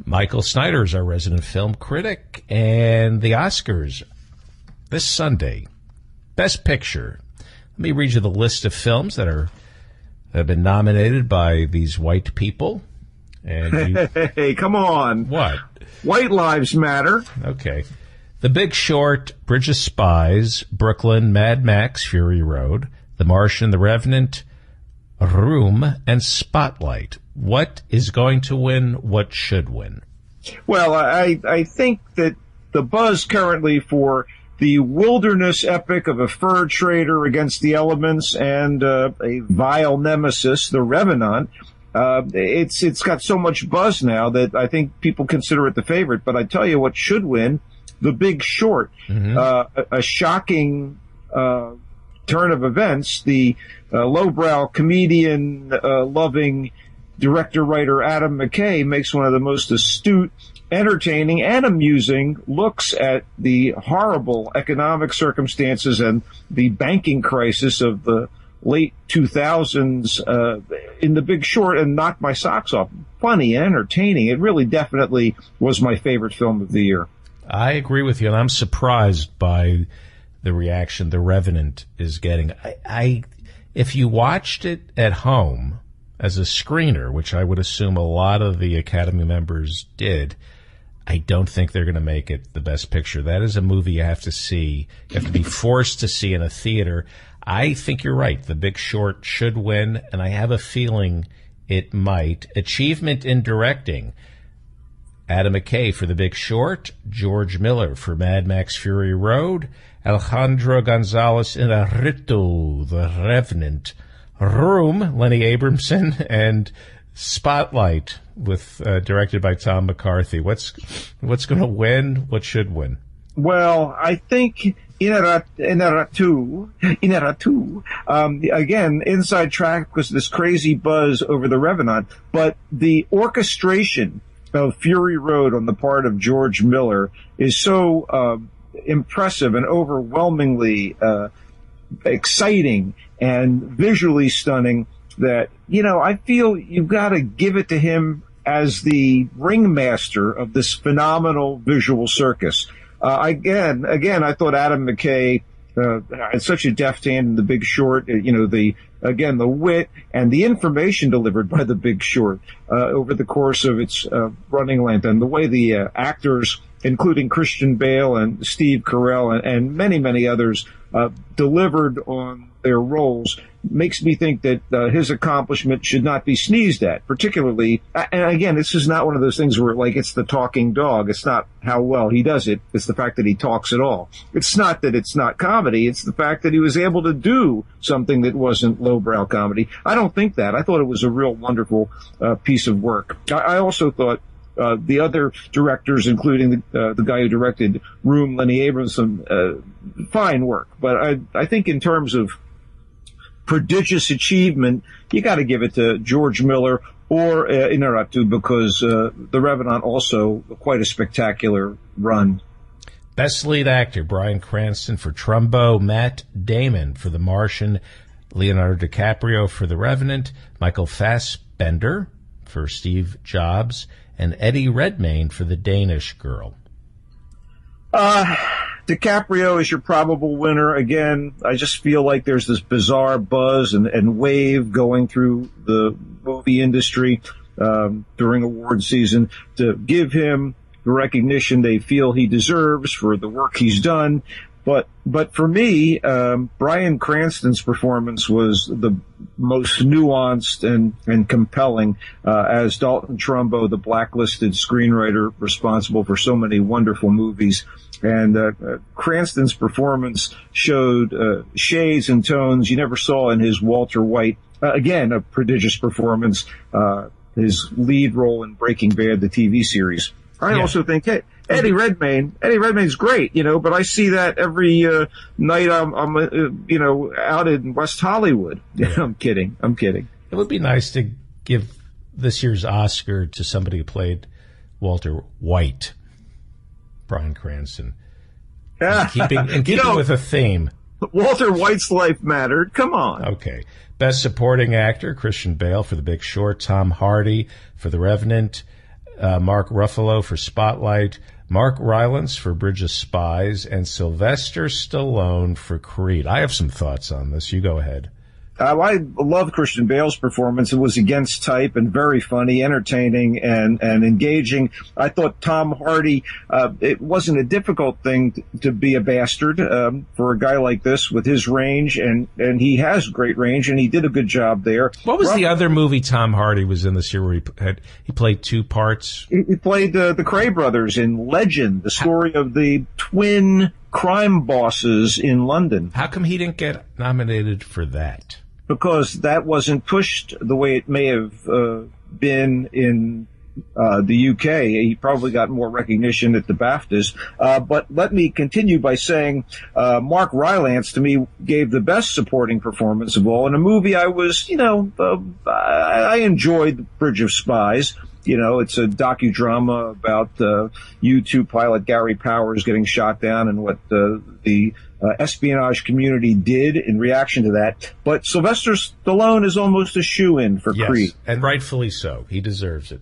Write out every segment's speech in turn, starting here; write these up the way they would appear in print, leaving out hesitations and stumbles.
Michael Snyder is our resident film critic, and the Oscars this Sunday. Best Picture. Let me read you the list of films that have been nominated by these white people. And hey, come on. What? White lives matter. Okay. The Big Short, Bridge of Spies, Brooklyn, Mad Max, Fury Road, The Martian, The Revenant, Room, and Spotlight. What is going to win? What should win? Well, I think that the buzz currently for the wilderness epic of a fur trader against the elements and a vile nemesis, the Revenant, it's got so much buzz now that I think people consider it the favorite. But I tell you what should win, The Big Short. A shocking turn of events. The lowbrow comedian loving director-writer Adam McKay makes one of the most astute, entertaining, and amusing looks at the horrible economic circumstances and the banking crisis of the late 2000s in The Big Short, and knocked my socks off. Funny and entertaining. It really definitely was my favorite film of the year. I agree with you, and I'm surprised by the reaction The Revenant is getting. If you watched it at home as a screener, which I would assume a lot of the Academy members did, I don't think they're going to make it the Best Picture. That is a movie you have to see. You have to be forced to see in a theater. I think you're right. The Big Short should win, and I have a feeling it might. Achievement in directing. Adam McKay for The Big Short, George Miller for Mad Max Fury Road, Alejandro Gonzalez Iñárritu, The Revenant, Room, Lenny Abramson, and Spotlight, with directed by Tom McCarthy. What's going to win? What should win? Well, I think Iñárritu. Again, inside track was this crazy buzz over The Revenant, but the orchestration of Fury Road on the part of George Miller is so impressive and overwhelmingly exciting and visually stunning that, I feel you've got to give it to him as the ringmaster of this phenomenal visual circus. Again, I thought Adam McKay had such a deft hand in The Big Short. The wit and the information delivered by The Big Short over the course of its running length, and the way the actors, including Christian Bale and Steve Carell and many, many others, delivered on their roles, makes me think that his accomplishment should not be sneezed at, particularly. And again, this is not one of those things where, it's the talking dog. It's not how well he does it. It's the fact that he talks at all. It's not that it's not comedy. It's the fact that he was able to do something that wasn't lowbrow comedy. I don't think that. I thought it was a real wonderful piece of work. I also thought the other directors, including the guy who directed Room, Lenny Abramson, fine work. But I think in terms of prodigious achievement, you got to give it to George Miller or Iñárritu, because The Revenant also quite a spectacular run. Best lead actor, Bryan Cranston for Trumbo, Matt Damon for The Martian, Leonardo DiCaprio for The Revenant, Michael Fassbender for Steve Jobs, and Eddie Redmayne for The Danish Girl. DiCaprio is your probable winner. Again, I just feel like there's this bizarre buzz and wave going through the movie industry during award season to give him the recognition they feel he deserves for the work he's done. But for me, Bryan Cranston's performance was the most nuanced and compelling as Dalton Trumbo, the blacklisted screenwriter responsible for so many wonderful movies. And Cranston's performance showed shades and tones you never saw in his Walter White. Again, a prodigious performance, his lead role in Breaking Bad, the TV series. I also think, Eddie Redmayne's great, but I see that every night I'm out in West Hollywood. I'm kidding. It would be nice to give this year's Oscar to somebody who played Walter White, Bryan Cranston. In keeping with a theme. Walter White's life mattered. Come on. Okay. Best Supporting Actor, Christian Bale for The Big Short, Tom Hardy for The Revenant, Mark Ruffalo for Spotlight, Mark Rylance for Bridge of Spies, and Sylvester Stallone for Creed. I have some thoughts on this. You go ahead. I love Christian Bale's performance. It was against type and very funny, entertaining, and engaging. I thought Tom Hardy, it wasn't a difficult thing to be a bastard for a guy like this with his range, and he has great range, and he did a good job there. What was the other movie Tom Hardy was in this year where he played two parts? He played the Cray brothers in Legend, the story of the twin crime bosses in London. How come he didn't get nominated for that? Because that wasn't pushed the way it may have been in the UK. He probably got more recognition at the BAFTAs. But let me continue by saying Mark Rylance, to me, gave the best supporting performance of all in a movie I was, I enjoyed Bridge of Spies. It's a docudrama about U-2 pilot Gary Powers getting shot down and what the espionage community did in reaction to that. But Sylvester Stallone is almost a shoo-in for Creed. And rightfully so. He deserves it.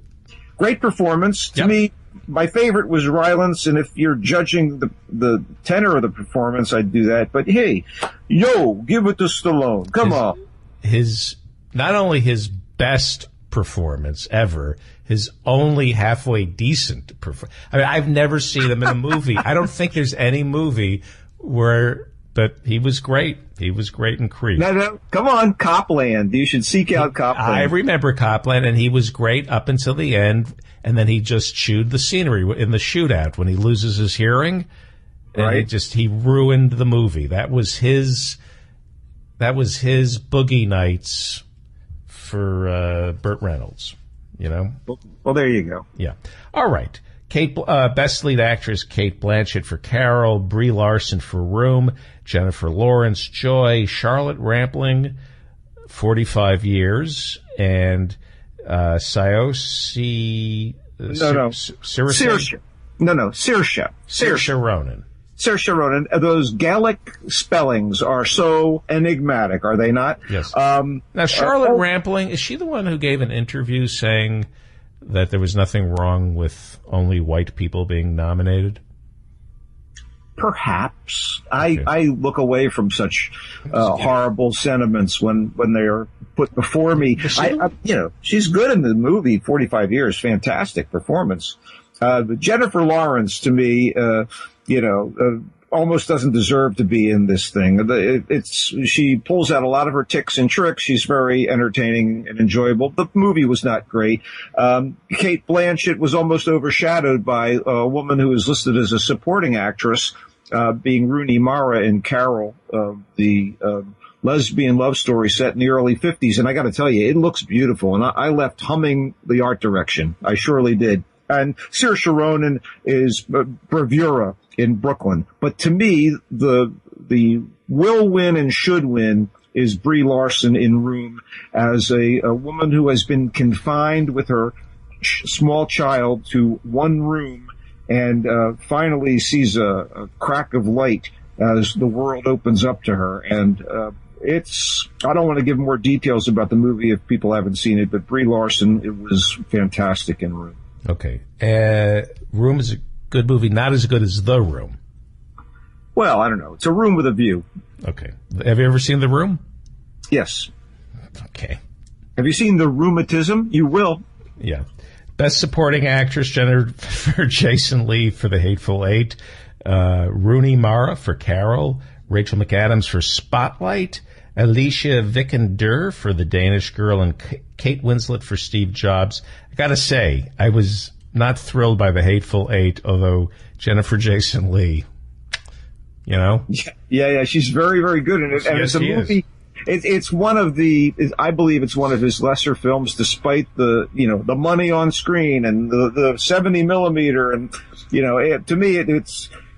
Great performance. To me, my favorite was Rylance, and if you're judging the tenor of the performance, I'd do that. But hey, give it to Stallone. Come on. Not only his best performance ever, his only halfway decent performance. I mean, I've never seen him in a movie. I don't think there's any movie but he was great. He was great in Creed. No, come on, Copland. You should seek out Copland. I remember Copland, and he was great up until the end, and then he just chewed the scenery in the shootout when he loses his hearing. And right. He ruined the movie. That was his Boogie Nights for Burt Reynolds, Well, there you go. Yeah. All right. Best lead actress, Cate Blanchett for Carol, Brie Larson for Room, Jennifer Lawrence, Joy, Charlotte Rampling, 45 Years, and Saoirse Ronan. Saoirse Ronan. Those Gaelic spellings are so enigmatic, are they not? Yes. Now, Charlotte Rampling, is she the one who gave an interview saying that there was nothing wrong with only white people being nominated? Perhaps. Okay. I look away from such horrible sentiments when they are put before me. She's good in the movie, 45 Years, fantastic performance. Jennifer Lawrence, to me, almost doesn't deserve to be in this thing. She pulls out a lot of her tics and tricks. She's very entertaining and enjoyable. The movie was not great. Cate Blanchett was almost overshadowed by a woman who is listed as a supporting actress, being Rooney Mara in Carol, the lesbian love story set in the early 50s. And I got to tell you, it looks beautiful. And I left humming the art direction. I surely did. And Saoirse Ronan is bravura in Brooklyn. But to me, the will win and should win is Brie Larson in Room as a woman who has been confined with her small child to one room and finally sees a crack of light as the world opens up to her. And I don't want to give more details about the movie if people haven't seen it, but Brie Larson, it was fantastic in Room. Okay. Room is a good movie, not as good as The Room. Well, I don't know. It's a room with a view. Okay. Have you ever seen The Room? Yes. Okay. Have you seen The Rheumatism? You will. Yeah. Best Supporting Actress, Jennifer Jason Leigh for The Hateful Eight, Rooney Mara for Carol, Rachel McAdams for Spotlight, Alicia Vikander for The Danish Girl, and Kate Winslet for Steve Jobs. I gotta say, I was not thrilled by The Hateful Eight, although Jennifer Jason Leigh, Yeah, she's very, very good in it. And yes, it's a movie. It's one of I believe it's one of his lesser films, despite the money on screen and the 70 millimeter. And, to me,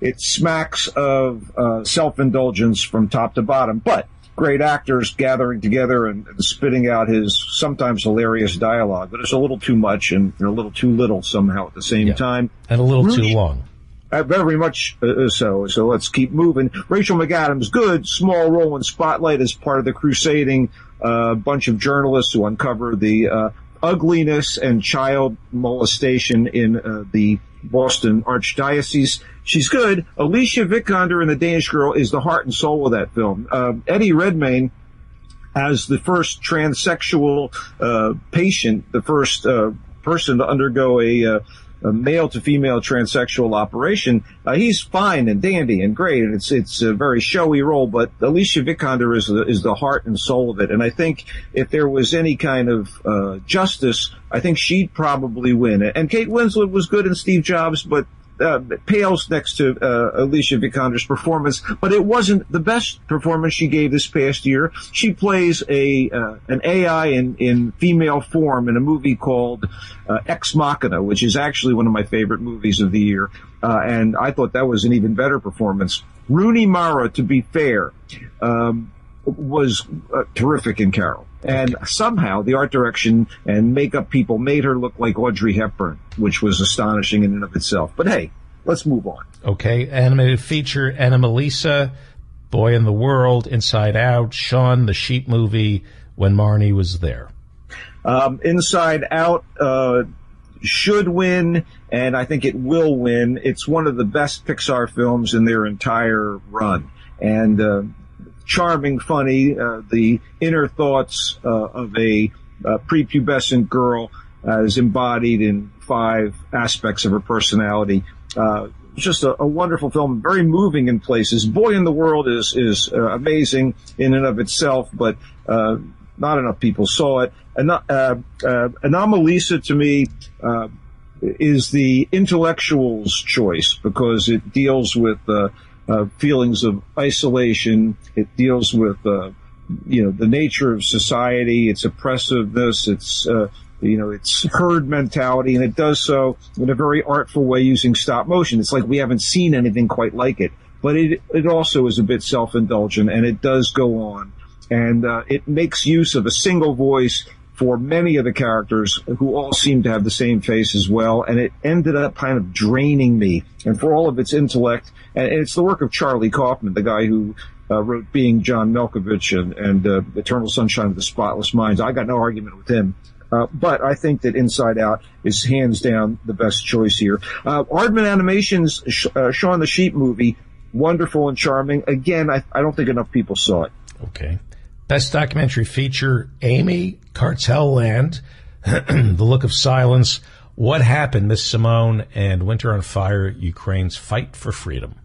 it smacks of self-indulgence from top to bottom, but great actors gathering together and spitting out his sometimes hilarious dialogue, but it's a little too much and a little too little somehow at the same time. And a little too long. Very much so. So let's keep moving. Rachel McAdams, good, small role in Spotlight as part of the crusading bunch of journalists who uncover the ugliness and child molestation in the Boston Archdiocese. She's good. Alicia Vikander in The Danish Girl is the heart and soul of that film. Eddie Redmayne as the first transsexual patient, the first person to undergo a male to female transsexual operation. He's fine and dandy and great, and it's a very showy role. But Alicia Vikander is the heart and soul of it. And I think if there was any kind of justice, I think she'd probably win. And Kate Winslet was good in Steve Jobs, but pales next to Alicia Vikander's performance, but it wasn't the best performance she gave this past year. She plays an AI in female form in a movie called Ex Machina, which is actually one of my favorite movies of the year, and I thought that was an even better performance. Rooney Mara, to be fair, was terrific in Carol. And somehow the art direction and makeup people made her look like Audrey Hepburn, which was astonishing in and of itself. But hey, let's move on. Okay, animated feature, Anomalisa, Boy in the World, Inside Out, Shaun the Sheep movie, When Marnie Was There. Inside Out should win, and I think it will win. It's one of the best Pixar films in their entire run. And charming, funny, the inner thoughts of a prepubescent girl is embodied in 5 aspects of her personality. Just a wonderful film, very moving in places. Boy in the World is amazing in and of itself, but not enough people saw it. Anomalisa, to me, is the intellectual's choice because it deals with feelings of isolation. It deals with, the nature of society, its oppressiveness, its herd mentality, and it does so in a very artful way using stop motion. It's like we haven't seen anything quite like it, but it also is a bit self-indulgent, and it does go on, and it makes use of a single voice for many of the characters who all seem to have the same face as well, and it ended up kind of draining me. And for all of its intellect, and it's the work of Charlie Kaufman, the guy who wrote Being John Malkovich and Eternal Sunshine of the Spotless Mind. I got no argument with him. But I think that Inside Out is hands down the best choice here. Aardman Animation's Shaun the Sheep movie, wonderful and charming. Again, I don't think enough people saw it. Okay. Best documentary feature, Amy, Cartel Land, The Look of Silence, What Happened, Miss Simone, and Winter on Fire, Ukraine's Fight for Freedom.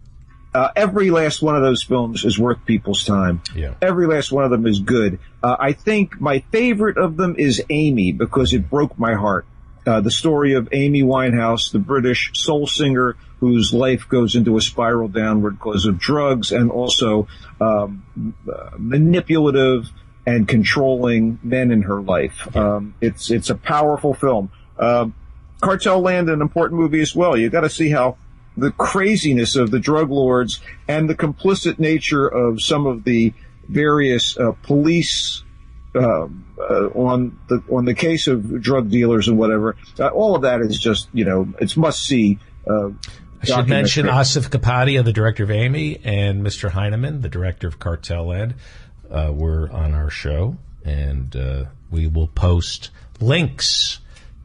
Every last one of those films is worth people's time. Yeah. Every last one of them is good. I think my favorite of them is Amy because it broke my heart. The story of Amy Winehouse, the British soul singer whose life goes into a spiral downward because of drugs and also manipulative and controlling men in her life. It's a powerful film. Cartel Land, an important movie as well. You got to see how the craziness of the drug lords and the complicit nature of some of the various police on the case of drug dealers and whatever. All of that is just, it's must see. I should mention Asif Kapadia, the director of Amy, and Mr. Heineman, the director of Cartel Land, were on our show, and we will post links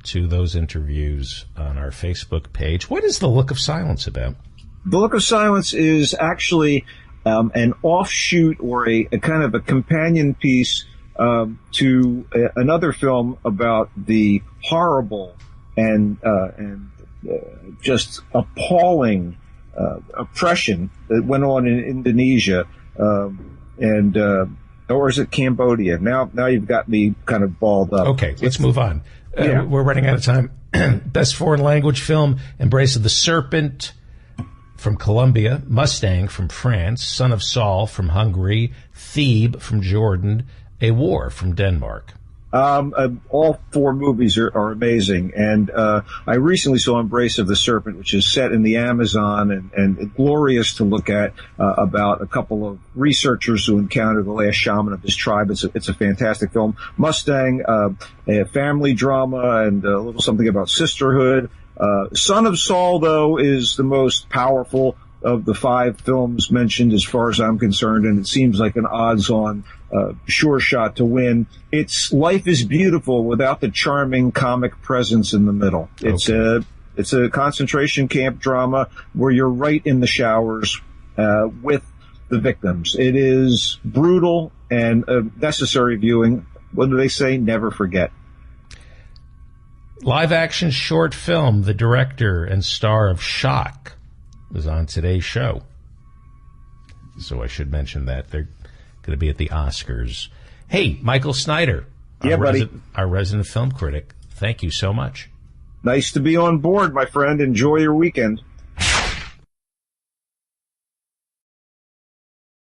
to those interviews on our Facebook page. What is The Look of Silence about? The Look of Silence is actually an offshoot or a kind of a companion piece to another film about the horrible and just appalling oppression that went on in Indonesia or is it Cambodia? Now you've got me kind of balled up. Okay, let's move on. We're running out of time. Best foreign language film, Embrace of the Serpent from Colombia, Mustang from France, Son of Saul from Hungary, Thebe from Jordan, A War from Denmark. All 4 movies are amazing, and I recently saw Embrace of the Serpent, which is set in the Amazon and glorious to look at, about a couple of researchers who encounter the last shaman of his tribe. It's a fantastic film. Mustang, a family drama and a little something about sisterhood. Son of Saul, though, is the most powerful of the 5 films mentioned as far as I'm concerned, and it seems like an odds-on sure shot to win. It's Life is Beautiful without the charming comic presence in the middle. It's a concentration camp drama where you're right in the showers with the victims. It is brutal and a necessary viewing. What do they say? Never forget. Live action short film, the director and star of Shock, was on today's show. So I should mention that. They're going to be at the Oscars. Hey, Michael Snyder, our resident film critic, thank you so much. Nice to be on board, my friend. Enjoy your weekend.